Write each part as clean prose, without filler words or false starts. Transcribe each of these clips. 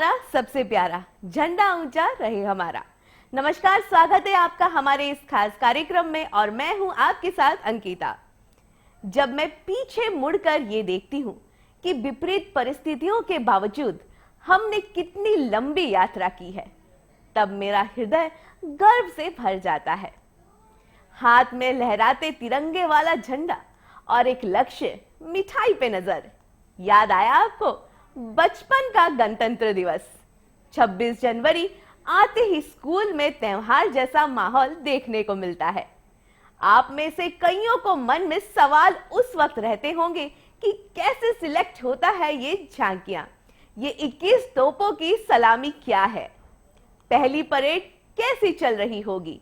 हमारा सबसे प्यारा, झंडा ऊंचा रहे हमारा। नमस्कार, स्वागत है आपका हमारे इस खास कार्यक्रम में और मैं हूं आपके साथ अंकिता। जब मैं पीछे मुड़कर ये देखती हूं कि विपरीत परिस्थितियों के बावजूद हमने कितनी लंबी यात्रा की है, तब मेरा हृदय गर्व से भर जाता है। हाथ में लहराते तिरंगे वाला झंडा और एक लक्ष्य मिठाई पे नजर। याद आया आपको बचपन का गणतंत्र दिवस? 26 जनवरी आते ही स्कूल में त्योहार जैसा माहौल देखने को मिलता है। आप में से कईयों को मन में सवाल उस वक्त रहते होंगे कि कैसे सिलेक्ट होता है ये झांकियां, ये 21 तोपों की सलामी क्या है, पहली परेड कैसी चल रही होगी।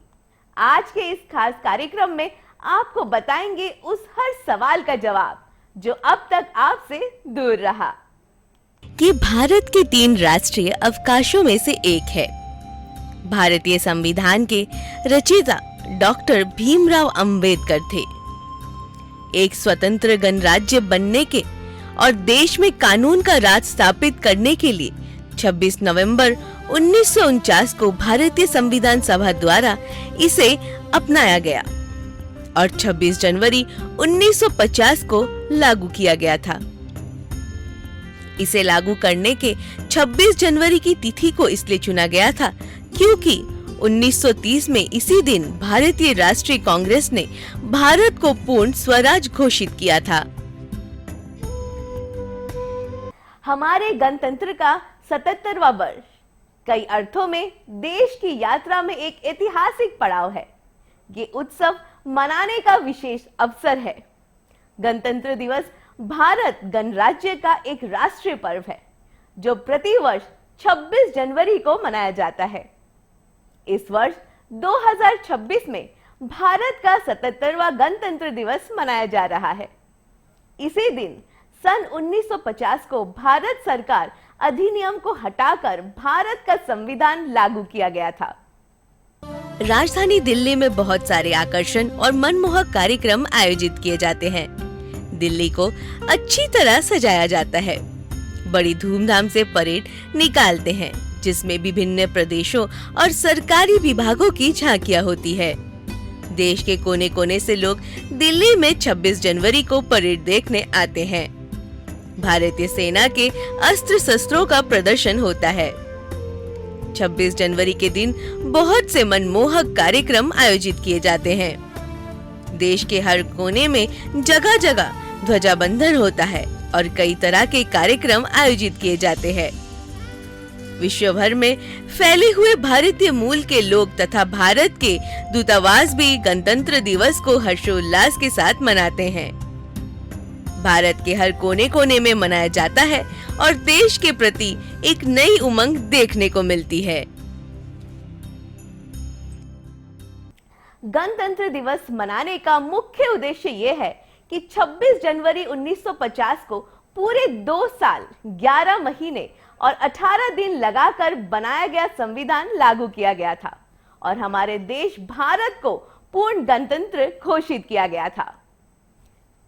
आज के इस खास कार्यक्रम में आपको बताएंगे उस हर सवाल का जवाब जो अब तक आपसे दूर रहा। कि भारत के 3 राष्ट्रीय अवकाशों में से एक है। भारतीय संविधान के रचयिता डॉक्टर भीमराव अंबेडकर थे। एक स्वतंत्र गणराज्य बनने के और देश में कानून का राज स्थापित करने के लिए 26 नवंबर 1949 को भारतीय संविधान सभा द्वारा इसे अपनाया गया और 26 जनवरी 1950 को लागू किया गया था। इसे लागू करने के 26 जनवरी की तिथि को इसलिए चुना गया था क्योंकि 1930 में इसी दिन भारतीय राष्ट्रीय कांग्रेस ने भारत को पूर्ण स्वराज घोषित किया था। हमारे गणतंत्र का 77वां वर्ष कई अर्थों में देश की यात्रा में एक ऐतिहासिक पड़ाव है। ये उत्सव मनाने का विशेष अवसर है। गणतंत्र दिवस भारत गणराज्य का एक राष्ट्रीय पर्व है जो प्रतिवर्ष 26 जनवरी को मनाया जाता है। इस वर्ष 2026 में भारत का 77वां गणतंत्र दिवस मनाया जा रहा है। इसी दिन सन 1950 को भारत सरकार अधिनियम को हटाकर भारत का संविधान लागू किया गया था। राजधानी दिल्ली में बहुत सारे आकर्षण और मनमोहक कार्यक्रम आयोजित किए जाते हैं। दिल्ली को अच्छी तरह सजाया जाता है। बड़ी धूमधाम से परेड निकालते हैं जिसमें विभिन्न प्रदेशों और सरकारी विभागों की झांकियां होती है। देश के कोने कोने से लोग दिल्ली में 26 जनवरी को परेड देखने आते हैं। भारतीय सेना के अस्त्र शस्त्रों का प्रदर्शन होता है। 26 जनवरी के दिन बहुत से मनमोहक कार्यक्रम आयोजित किए जाते हैं। देश के हर कोने में जगह जगह ध्वजाबंधन होता है और कई तरह के कार्यक्रम आयोजित किए जाते हैं। विश्व भर में फैले हुए भारतीय मूल के लोग तथा भारत के दूतावास भी गणतंत्र दिवस को हर्षोल्लास के साथ मनाते हैं। भारत के हर कोने कोने में मनाया जाता है और देश के प्रति एक नई उमंग देखने को मिलती है। गणतंत्र दिवस मनाने का मुख्य उद्देश्य ये है कि 26 जनवरी 1950 को पूरे 2 साल 11 महीने और 18 दिन लगाकर बनाया गया संविधान लागू किया गया था और हमारे देश भारत को पूर्ण गणतंत्र घोषित किया गया था।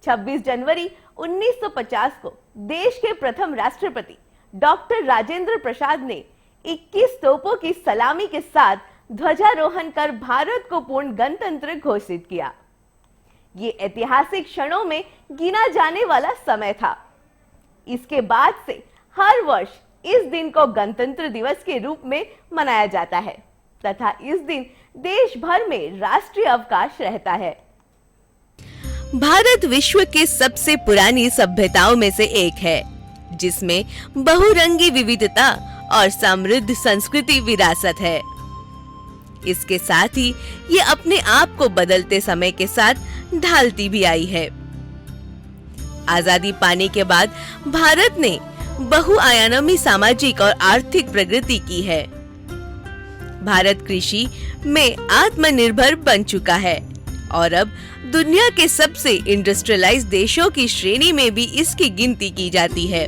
26 जनवरी 1950 को देश के प्रथम राष्ट्रपति डॉक्टर राजेंद्र प्रसाद ने 21 तोपों की सलामी के साथ ध्वजारोहण कर भारत को पूर्ण गणतंत्र घोषित किया। ये ऐतिहासिक क्षणों में गिना जाने वाला समय था। इसके बाद से हर वर्ष इस दिन को गणतंत्र दिवस के रूप में मनाया जाता है तथा इस दिन देश भर में राष्ट्रीय अवकाश रहता है। भारत विश्व के सबसे पुरानी सभ्यताओं में से एक है जिसमें बहुरंगी विविधता और समृद्ध संस्कृति विरासत है। इसके साथ ही ये अपने आप को बदलते समय के साथ ढालती भी आई है। आजादी पाने के बाद भारत ने बहुआयामी सामाजिक और आर्थिक प्रगति की है। भारत कृषि में आत्मनिर्भर बन चुका है और अब दुनिया के सबसे इंडस्ट्रियलाइज्ड देशों की श्रेणी में भी इसकी गिनती की जाती है।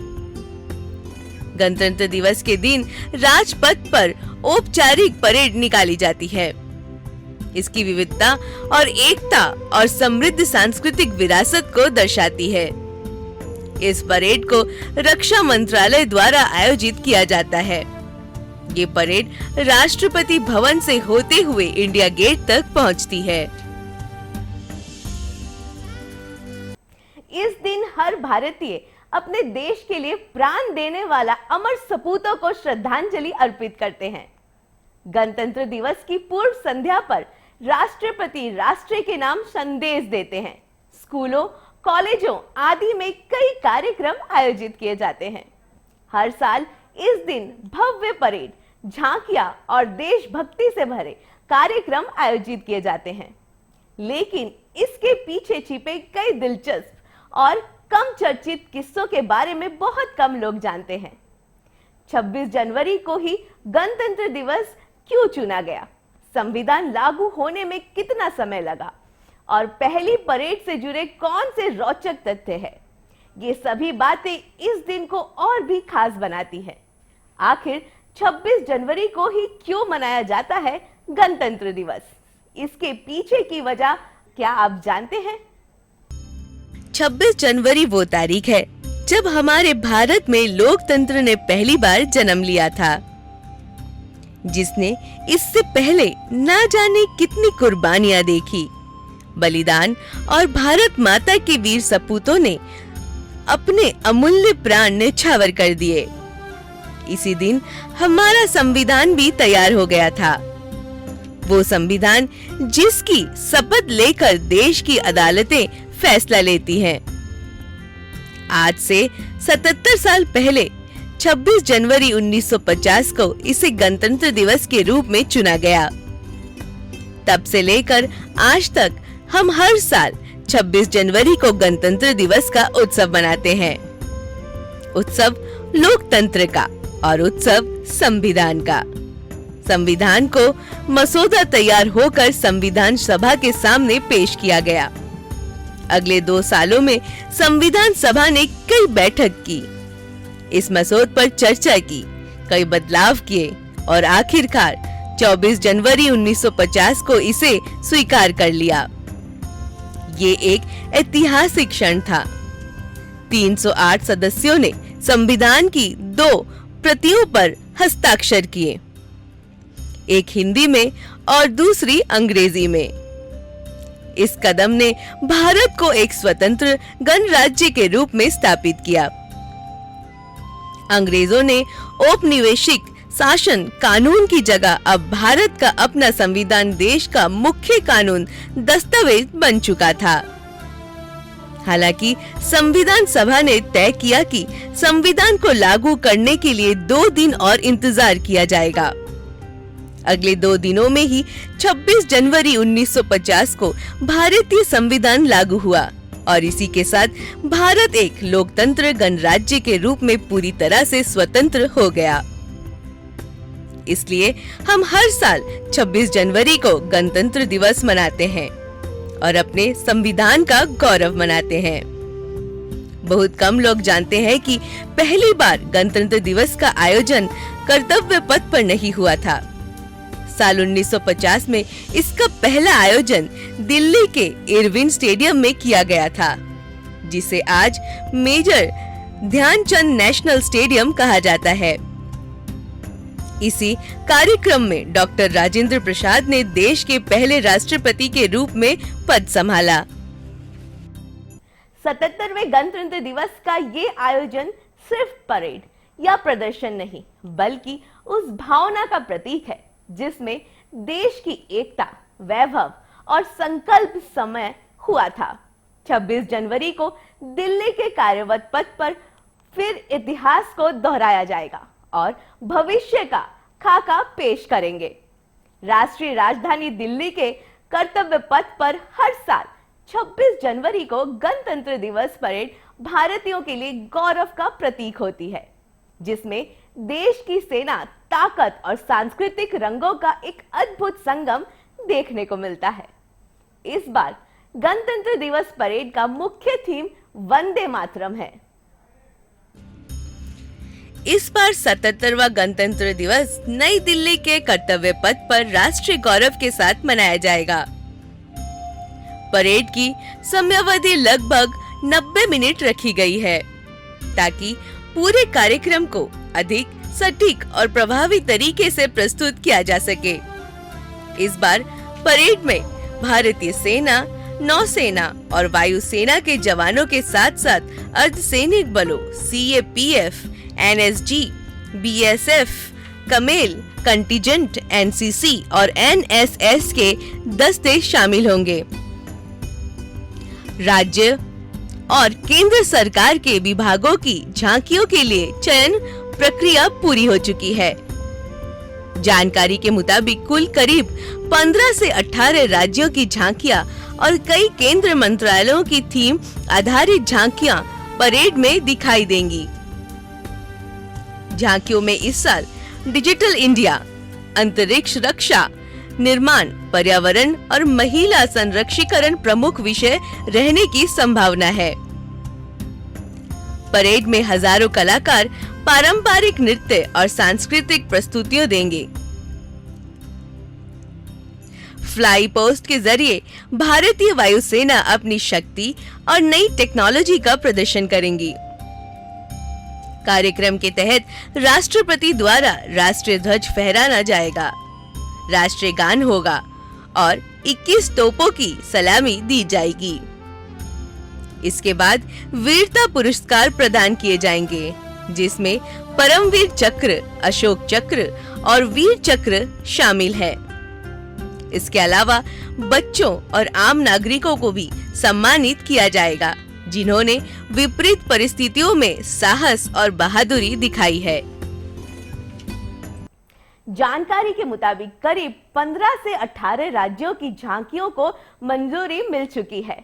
गणतंत्र दिवस के दिन राजपथ पर औपचारिक परेड निकाली जाती है। इसकी विविधता और एकता और समृद्ध सांस्कृतिक विरासत को दर्शाती है। इस परेड को रक्षा मंत्रालय द्वारा आयोजित किया जाता है। ये परेड राष्ट्रपति भवन से होते हुए इंडिया गेट तक पहुंचती है। इस दिन हर भारतीय अपने देश के लिए प्राण देने वाला अमर सपूतों को श्रद्धांजलि अर्पित करते हैं। गणतंत्र दिवस की पूर्व संध्या पर राष्ट्रपति राष्ट्र के नाम संदेश देते हैं। स्कूलों, कॉलेजों आदि में कई कार्यक्रम आयोजित किए जाते हैं। हर साल इस दिन भव्य परेड, झांकियां और देशभक्ति से भरे कार्यक्रम आयोजित किए जाते हैं। लेकिन इसके पीछे छिपे कई दिलचस्प और कम चर्चित किस्सों के बारे में बहुत कम लोग जानते हैं। 26 जनवरी को ही गणतंत्र दिवस क्यों चुना गया? संविधान लागू होने में कितना समय लगा? और पहली परेड से जुड़े कौन से रोचक तथ्य हैं? ये सभी बातें इस दिन को और भी खास बनाती हैं। आखिर 26 जनवरी को ही क्यों मनाया जाता है गणतंत्र दिवस? इसके पीछे की वजह क्या आप जानते हैं? 26 जनवरी वो तारीख है जब हमारे भारत में लोकतंत्र ने पहली बार जन्म लिया था, जिसने इससे पहले ना जाने कितनी कुर्बानियां देखी, बलिदान और भारत माता के वीर सपूतों ने अपने अमूल्य प्राण न्यौछावर कर दिए। इसी दिन हमारा संविधान भी तैयार हो गया था। वो संविधान जिसकी शपथ लेकर देश की अदालतें फैसला लेती हैं। आज से 77 साल पहले 26 जनवरी 1950 को इसे गणतंत्र दिवस के रूप में चुना गया। तब से लेकर आज तक हम हर साल 26 जनवरी को गणतंत्र दिवस का उत्सव मनाते हैं। उत्सव लोकतंत्र का और उत्सव संविधान का। संविधान को मसौदा तैयार होकर संविधान सभा के सामने पेश किया गया। अगले 2 सालों में संविधान सभा ने कई बैठक की, इस मसौदे पर चर्चा की, कई बदलाव किए और आखिरकार 24 जनवरी 1950 को इसे स्वीकार कर लिया। ये एक ऐतिहासिक क्षण था। 308 सदस्यों ने संविधान की 2 प्रतियों पर हस्ताक्षर किए, एक हिंदी में और दूसरी अंग्रेजी में। इस कदम ने भारत को एक स्वतंत्र गणराज्य के रूप में स्थापित किया। अंग्रेजों ने औपनिवेशिक शासन कानून की जगह अब भारत का अपना संविधान देश का मुख्य कानून दस्तावेज बन चुका था। हालांकि संविधान सभा ने तय किया कि संविधान को लागू करने के लिए 2 दिन और इंतजार किया जाएगा। अगले 2 दिनों में ही 26 जनवरी 1950 को भारतीय संविधान लागू हुआ और इसी के साथ भारत एक लोकतंत्र गणराज्य के रूप में पूरी तरह से स्वतंत्र हो गया। इसलिए हम हर साल 26 जनवरी को गणतंत्र दिवस मनाते हैं और अपने संविधान का गौरव मनाते हैं। बहुत कम लोग जानते हैं कि पहली बार गणतंत्र दिवस का आयोजन कर्तव्य पथ पर नहीं हुआ था। साल 1950 में इसका पहला आयोजन दिल्ली के इरविन स्टेडियम में किया गया था, जिसे आज मेजर ध्यानचंद नेशनल स्टेडियम कहा जाता है। इसी कार्यक्रम में डॉक्टर राजेंद्र प्रसाद ने देश के पहले राष्ट्रपति के रूप में पद संभाला। 77वें गणतंत्र दिवस का ये आयोजन सिर्फ परेड या प्रदर्शन नहीं, बल्कि उस भावना का प्रतीक है जिसमें देश की एकता, वैभव और संकल्प समय हुआ था। 26 जनवरी को दिल्ली के कार्यवत पथ पर फिर इतिहास को दोहराया जाएगा और भविष्य का खाका पेश करेंगे। राष्ट्रीय राजधानी दिल्ली के कर्तव्य पथ पर हर साल 26 जनवरी को गणतंत्र दिवस परेड भारतीयों के लिए गौरव का प्रतीक होती है, जिसमें देश की सेना, ताकत और सांस्कृतिक रंगों का एक अद्भुत संगम देखने को मिलता है। इस बार गणतंत्र दिवस परेड का मुख्य थीम वंदे मातरम है। इस बार 77वां गणतंत्र दिवस नई दिल्ली के कर्तव्य पथ पर राष्ट्रीय गौरव के साथ मनाया जाएगा। परेड की समयावधि लगभग 90 मिनट रखी गई है। ताकि पूरे कार्यक्रम को अधिक सटीक और प्रभावी तरीके से प्रस्तुत किया जा सके। इस बार परेड में भारतीय सेना, नौसेना और वायुसेना के जवानों के साथ साथ अर्धसैनिक बलों CAPF, NSG, BSF, camel contingent, NCC और NSS के दस्ते शामिल होंगे। राज्य और केंद्र सरकार के विभागों की झांकियों के लिए चयन प्रक्रिया पूरी हो चुकी है। जानकारी के मुताबिक कुल करीब 15 से 18 राज्यों की झांकियां और कई केंद्र मंत्रालयों की थीम आधारित झांकियां परेड में दिखाई देंगी। झांकियों में इस साल डिजिटल इंडिया, अंतरिक्ष रक्षा, निर्माण, पर्यावरण और महिला संरक्षीकरण प्रमुख विषय रहने की संभावना है। परेड में हजारों कलाकार पारंपरिक नृत्य और सांस्कृतिक प्रस्तुतियां देंगे। फ्लाई पोस्ट के जरिए भारतीय वायुसेना अपनी शक्ति और नई टेक्नोलॉजी का प्रदर्शन करेंगी। कार्यक्रम के तहत राष्ट्रपति द्वारा राष्ट्रीय ध्वज फहराया जाएगा, राष्ट्रीय गान होगा और 21 तोपों की सलामी दी जाएगी। इसके बाद वीरता पुरस्कार प्रदान किए जाएंगे, जिसमें परमवीर चक्र, अशोक चक्र और वीर चक्र शामिल है। इसके अलावा बच्चों और आम नागरिकों को भी सम्मानित किया जाएगा, जिन्होंने विपरीत परिस्थितियों में साहस और बहादुरी दिखाई है। जानकारी के मुताबिक करीब 15 से 18 राज्यों की झांकियों को मंजूरी मिल चुकी है।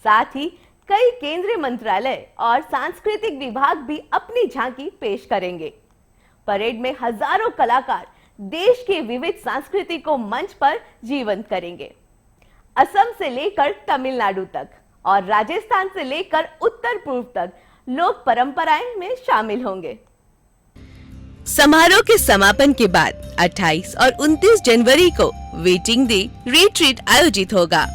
साथ ही कई केंद्रीय मंत्रालय और सांस्कृतिक विभाग भी अपनी झांकी पेश करेंगे। परेड में हजारों कलाकार देश की विविध संस्कृति को मंच पर जीवंत करेंगे। असम से लेकर तमिलनाडु तक और राजस्थान से लेकर उत्तर पूर्व तक लोक परंपराएं में शामिल होंगे। समारोह के समापन के बाद 28 और 29 जनवरी को वेटिंग डे रिट्रीट आयोजित होगा,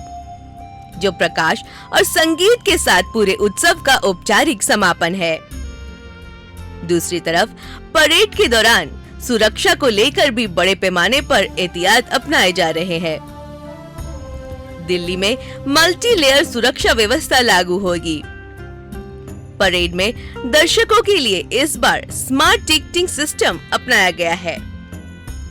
जो प्रकाश और संगीत के साथ पूरे उत्सव का औपचारिक समापन है। दूसरी तरफ परेड के दौरान सुरक्षा को लेकर भी बड़े पैमाने पर एहतियात अपनाए जा रहे हैं। दिल्ली में मल्टी लेयर सुरक्षा व्यवस्था लागू होगी। परेड में दर्शकों के लिए इस बार स्मार्ट टिकटिंग सिस्टम अपनाया गया है,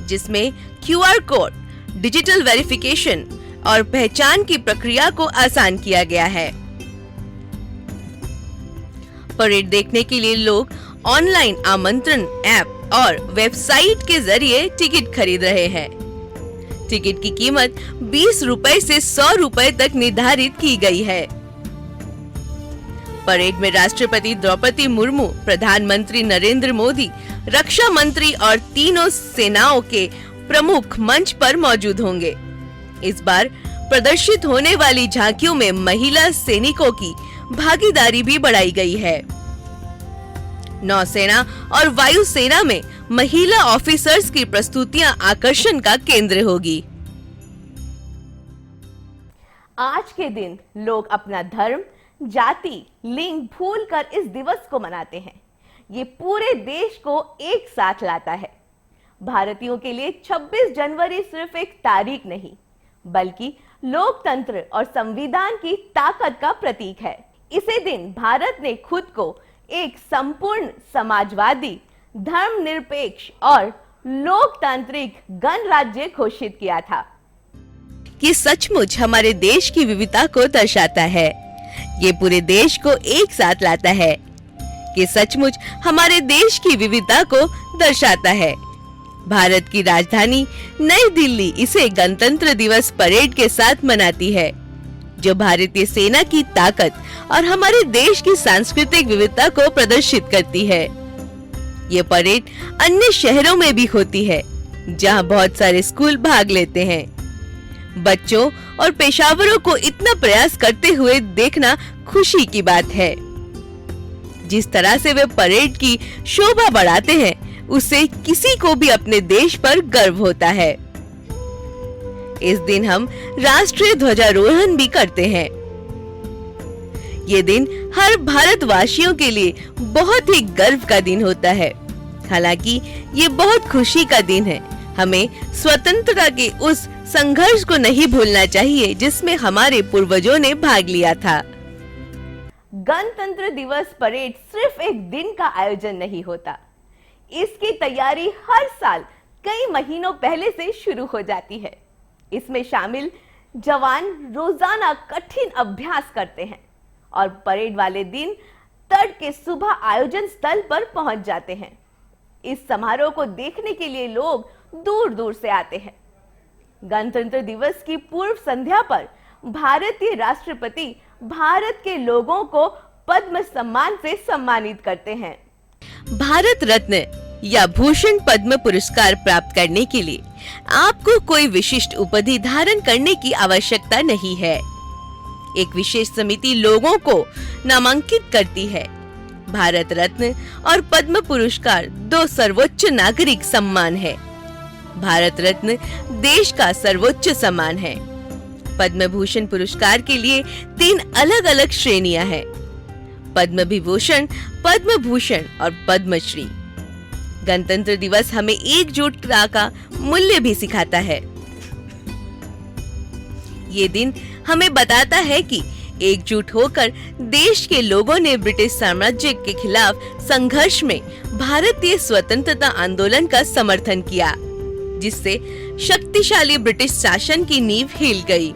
जिसमें QR कोड, डिजिटल वेरिफिकेशन और पहचान की प्रक्रिया को आसान किया गया है। परेड देखने के लिए लोग ऑनलाइन आमंत्रण ऐप और वेबसाइट के जरिए टिकट खरीद रहे हैं। टिकट की कीमत 20 रुपए से 100 रुपए तक निर्धारित की गई है। परेड में राष्ट्रपति द्रौपदी मुर्मू, प्रधानमंत्री नरेंद्र मोदी, रक्षा मंत्री और तीनों सेनाओं के प्रमुख मंच पर मौजूद होंगे। इस बार प्रदर्शित होने वाली झांकियों में महिला सैनिकों की भागीदारी भी बढ़ाई गई है। नौसेना और वायुसेना में महिला ऑफिसर्स की प्रस्तुतियां आकर्षण का केंद्र होगी। आज के दिन लोग अपना धर्म, जाति, लिंग भूलकर इस दिवस को मनाते हैं। ये पूरे देश को एक साथ लाता है। भारतीयों के लिए 26 जनवरी सिर्फ एक तारीख नहीं, बल्कि लोकतंत्र और संविधान की ताकत का प्रतीक है। इसी दिन भारत ने खुद को एक संपूर्ण समाजवादी, धर्मनिरपेक्ष और लोकतांत्रिक गणराज्य घोषित किया था। ये सचमुच हमारे देश की विविधता को दर्शाता है। ये पूरे देश को एक साथ लाता है। ये सचमुच हमारे देश की विविधता को दर्शाता है। भारत की राजधानी नई दिल्ली इसे गणतंत्र दिवस परेड के साथ मनाती है, जो भारतीय सेना की ताकत और हमारे देश की सांस्कृतिक विविधता को प्रदर्शित करती है। ये परेड अन्य शहरों में भी होती है, जहां बहुत सारे स्कूल भाग लेते हैं। बच्चों और पेशेवरों को इतना प्रयास करते हुए देखना खुशी की बात है। जिस तरह से वे परेड की शोभा बढ़ाते हैं, उससे किसी को भी अपने देश पर गर्व होता है। इस दिन हम राष्ट्रीय ध्वजारोहण भी करते हैं। ये दिन हर भारतवासियों के लिए बहुत ही गर्व का दिन होता है। हालांकि ये बहुत खुशी का दिन है। हमें स्वतंत्रता के उस संघर्ष को नहीं भूलना चाहिए जिसमें हमारे पूर्वजों ने भाग लिया था। गणतंत्र दिवस परेड सिर्फ एक दिन का आयोजन नहीं होता। इसकी तैयारी हर साल कई महीनों पहले से शुरू हो जाती है। इसमें शामिल जवान रोजाना कठिन अभ्यास करते हैं और परेड वाले दिन तड़के सुबह आयोजन स्थल पर पहुंच जाते हैं। इस समारोह को देखने के लिए लोग दूर दूर से आते हैं। गणतंत्र दिवस की पूर्व संध्या पर भारतीय राष्ट्रपति भारत के लोगों को पद्म सम्मान से सम्मानित करते हैं। भारत रत्न या भूषण पद्म पुरस्कार प्राप्त करने के लिए आपको कोई विशिष्ट उपाधि धारण करने की आवश्यकता नहीं है। एक विशेष समिति लोगों को नामांकित करती है। भारत रत्न और पद्म पुरस्कार दो सर्वोच्च नागरिक सम्मान है। भारत रत्न देश का सर्वोच्च सम्मान है। पद्म भूषण पुरस्कार के लिए 3 अलग-अलग श्रेणियां हैं: पद्म विभूषण, पद्म भूषण और पद्मश्री। गणतंत्र दिवस हमें एकजुटता का मूल्य भी सिखाता है। ये दिन हमें बताता है कि एकजुट होकर देश के लोगों ने ब्रिटिश साम्राज्य के खिलाफ संघर्ष में भारतीय स्वतंत्रता आंदोलन का समर्थन किया, जिससे शक्तिशाली ब्रिटिश शासन की नींव हिल गई।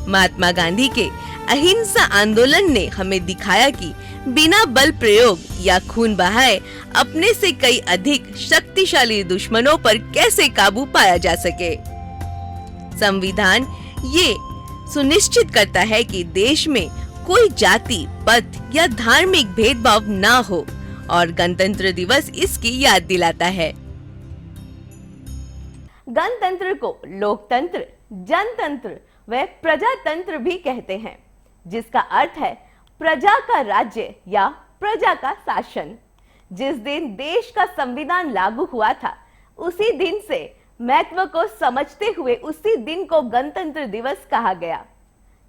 महात्मा गांधी के अहिंसा आंदोलन ने हमें दिखाया कि बिना बल प्रयोग या खून बहाए अपने से कई अधिक शक्तिशाली दुश्मनों पर कैसे काबू पाया जा सके। संविधान ये सुनिश्चित करता है कि देश में कोई जाति, पंथ या धार्मिक भेदभाव ना हो और गणतंत्र दिवस इसकी याद दिलाता है। गणतंत्र को लोकतंत्र, जनतंत्र व प्रजातंत्र भी कहते हैं, जिसका अर्थ है प्रजा का राज्य या प्रजा का शासन। जिस दिन देश का संविधान लागू हुआ था, उसी दिन से महत्व को समझते हुए उसी दिन को गणतंत्र दिवस कहा गया।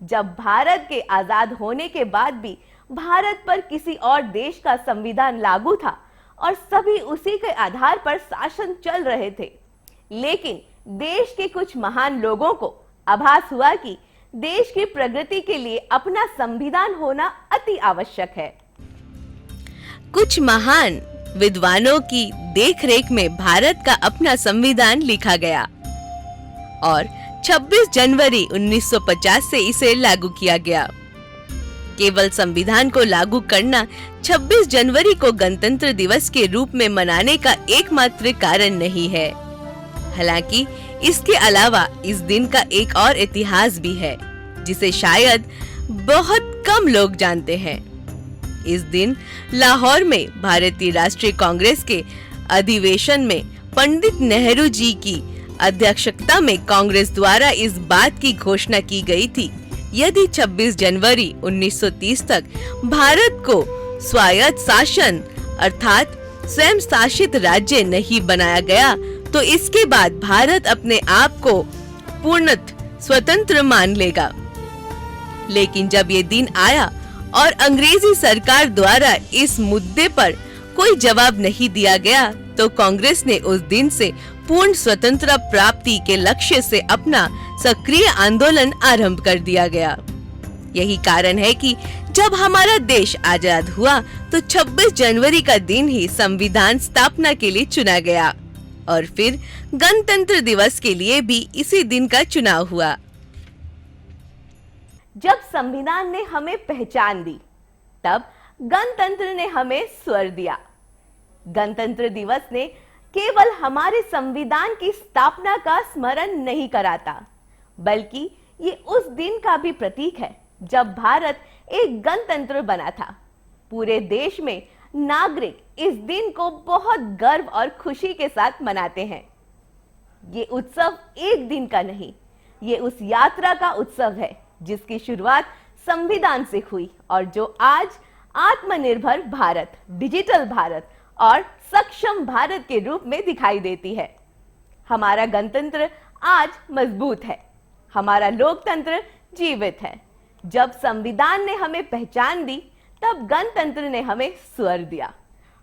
जब भारत के आजाद होने के बाद भी भारत पर किसी और देश का संविधान लागू था और सभी उसी के आधार पर शासन चल रहे थे, लेकिन देश के कुछ महान लोगों को आभास हुआ कि देश की प्रगति के लिए अपना संविधान होना अति आवश्यक है। कुछ महान विद्वानों की देखरेख में भारत का अपना संविधान लिखा गया और 26 जनवरी 1950 से इसे लागू किया गया। केवल संविधान को लागू करना 26 जनवरी को गणतंत्र दिवस के रूप में मनाने का एकमात्र कारण नहीं है। हालांकि इसके अलावा इस दिन का एक और इतिहास भी है, जिसे शायद बहुत कम लोग जानते हैं। इस दिन लाहौर में भारतीय राष्ट्रीय कांग्रेस के अधिवेशन में पंडित नेहरू जी की अध्यक्षता में कांग्रेस द्वारा इस बात की घोषणा की गई थी, यदि 26 जनवरी 1930 तक भारत को स्वायत्त शासन अर्थात स्वयं शासित राज्य नहीं बनाया गया, तो इसके बाद भारत अपने आप को पूर्णतः स्वतंत्र मान लेगा। लेकिन जब ये दिन आया और अंग्रेजी सरकार द्वारा इस मुद्दे पर कोई जवाब नहीं दिया गया, तो कांग्रेस ने उस दिन से पूर्ण स्वतंत्रता प्राप्ति के लक्ष्य से अपना सक्रिय आंदोलन आरंभ कर दिया गया। यही कारण है कि जब हमारा देश आजाद हुआ तो 26 जनवरी का दिन ही संविधान स्थापना के लिए चुना गया और फिर गणतंत्र दिवस के लिए भी इसी दिन का चुनाव हुआ। जब संविधान ने हमें पहचान दी, तब गणतंत्र ने हमें स्वर दिया। गणतंत्र दिवस ने केवल हमारे संविधान की स्थापना का स्मरण नहीं कराता, बल्कि ये उस दिन का भी प्रतीक है जब भारत एक गणतंत्र बना था। पूरे देश में नागरिक इस दिन को बहुत गर्व और खुशी के साथ मनाते हैं। ये उत्सव एक दिन का नहीं, ये उस यात्रा का उत्सव है जिसकी शुरुआत संविधान से हुई और जो आज आत्मनिर्भर भारत, डिजिटल भारत और सक्षम भारत के रूप में दिखाई देती है। हमारा गणतंत्र आज मजबूत है, हमारा लोकतंत्र जीवित है, जब संविधान ने हमें पहचान दी, तब गणतंत्र ने हमें स्वर दिया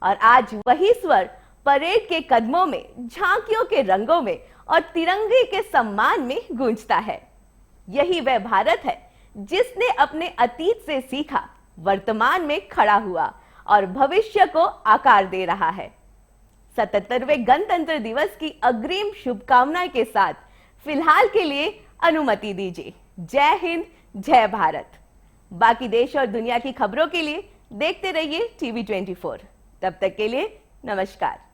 और आज वही स्वर परेड के कदमों में, झांकियों के रंगों में और तिरंगे के सम्मान में गूंजता है। यही वह भारत है जिसने अपने अतीत से सीखा, वर्तमान में खड़ा हुआ और भविष्य को आकार दे रहा है। 77वें गणतंत्र दिवस की अग्रिम शुभकामनाएं के साथ फिलहाल के लिए अनुमति दीजिए। जय हिंद, जय भारत। बाकी देश और दुनिया की खबरों के लिए देखते रहिए टीवी 24। तब तक के लिए नमस्कार।